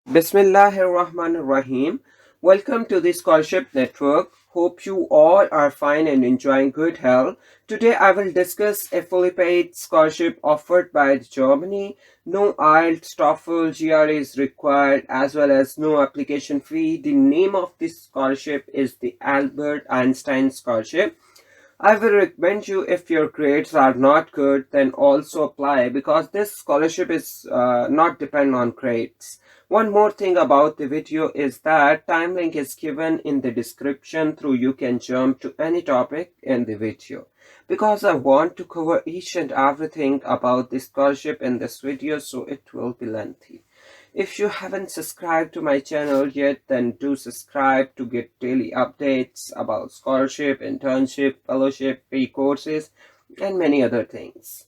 Bismillahirrahmanirrahim. Welcome to the Scholarship Network. Hope you all are fine and enjoying good health. Today I will discuss a fully paid scholarship offered by Germany. No IELTS, TOEFl GRE is required, as well as no application fee. The name of this scholarship is the Albert Einstein Scholarship. I will recommend you, if your grades are not good, then also apply, because this scholarship is not depend on grades. One more thing about the video is that time link is given in the description, through you can jump to any topic in the video. Because I want to cover each and everything about the scholarship in this video, so it will be lengthy. If you haven't subscribed to my channel yet, then do subscribe to get daily updates about scholarship, internship, fellowship, free courses, and many other things.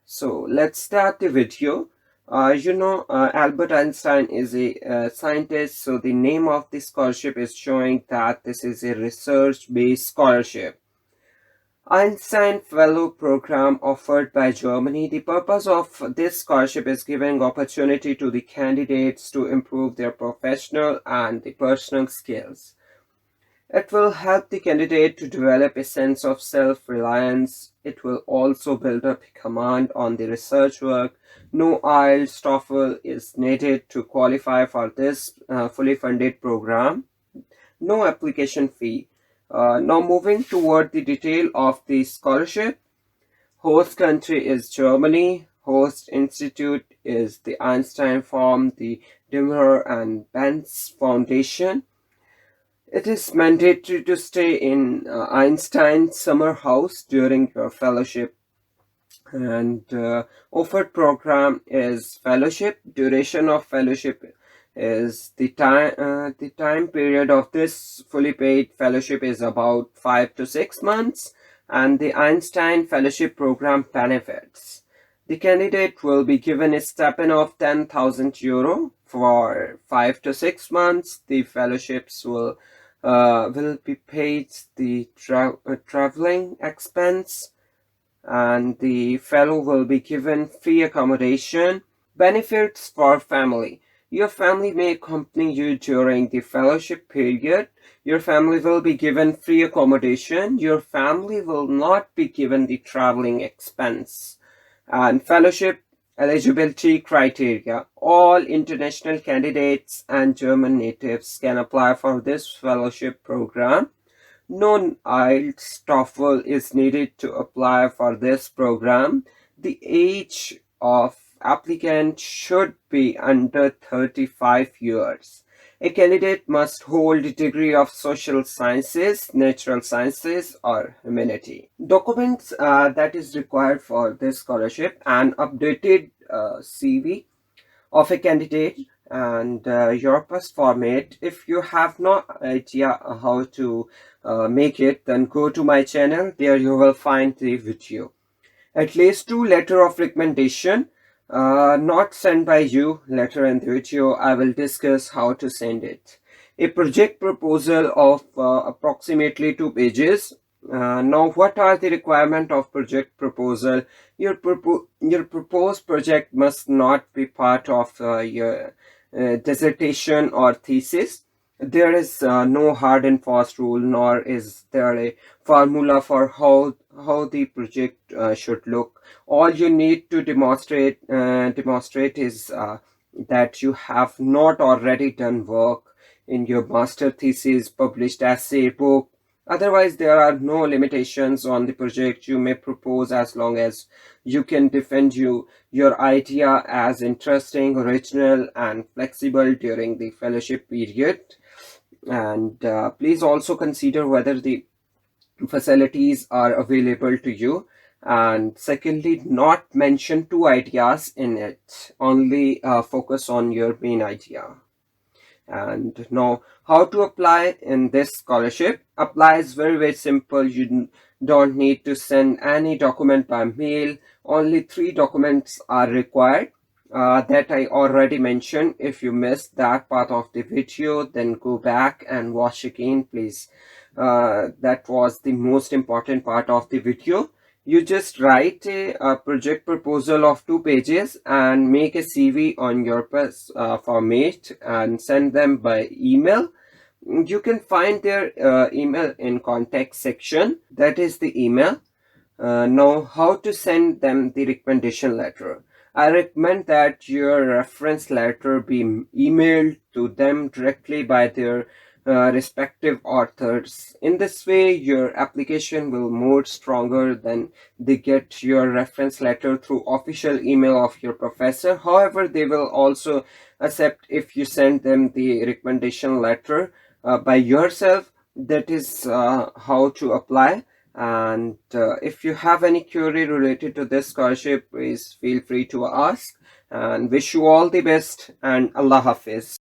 So let's start the video. Albert Einstein is a scientist, so the name of the scholarship is showing that this is a research-based scholarship. Einstein Fellow Program offered by Germany. The purpose of this scholarship is giving opportunity to the candidates to improve their professional and the personal skills. It will help the candidate to develop a sense of self-reliance. It will also build up a command on the research work. No IELTS, TOEFL is needed to qualify for this fully funded program. No application fee. Now moving toward the detail of the scholarship. Host country is Germany. Host institute is the Einstein Forum, the Dimmer and Benz Foundation. It is mandatory to stay in Einstein summer house during your fellowship. And offered program is fellowship. Duration of fellowship is the time period of this fully paid fellowship is about 5 to 6 months. And the Einstein Fellowship Program benefits. The candidate will be given a stipend of €10,000 for 5 to 6 months. The fellowships will be paid the traveling expense, and the fellow will be given free accommodation. Benefits for family. Your family may accompany you during the fellowship period. Your family will be given free accommodation. Your family will not be given the traveling expense. And fellowship eligibility criteria. All international candidates and German natives can apply for this fellowship program. No IELTS, TOEFL is needed to apply for this program. The age of applicant should be under 35 years. A candidate must hold a degree of social sciences, natural sciences, or humanity. Documents that is required for this scholarship: an updated CV of a candidate and your past format. If you have no idea how to make it, then go to my channel. There you will find the video. At least 2 letter of recommendation, not sent by you. Later in the video I will discuss how to send it. A project proposal of approximately 2 pages. Now, what are the requirements of project proposal? Your proposed project must not be part of your dissertation or thesis. There is no hard and fast rule, nor is there a formula for how the project should look. All you need to demonstrate is that you have not already done work in your master thesis, published essay, book. Otherwise, there are no limitations on the project you may propose, as long as you can defend your idea as interesting, original, and flexible during the fellowship period. And please also consider whether the facilities are available to you. And secondly, not mention 2 ideas in it. Only focus on your main idea. And now, how to apply in this scholarship? Apply is very simple. You don't need to send any document by mail. Only 3 documents are required that I already mentioned. If you missed that part of the video, then go back and watch again, please. That was the most important part of the video. You just write a project proposal of 2 pages and make a CV on your format and send them by email. You can find their email in contact section. That is the email. Now, how to send them the recommendation letter? I recommend that your reference letter be emailed to them directly by their respective authors. In this way, your application will more stronger than they get your reference letter through official email of your professor. However, they will also accept if you send them the recommendation letter by yourself. That is how to apply. And if you have any query related to this scholarship, please feel free to ask, and wish you all the best, and Allah Hafiz.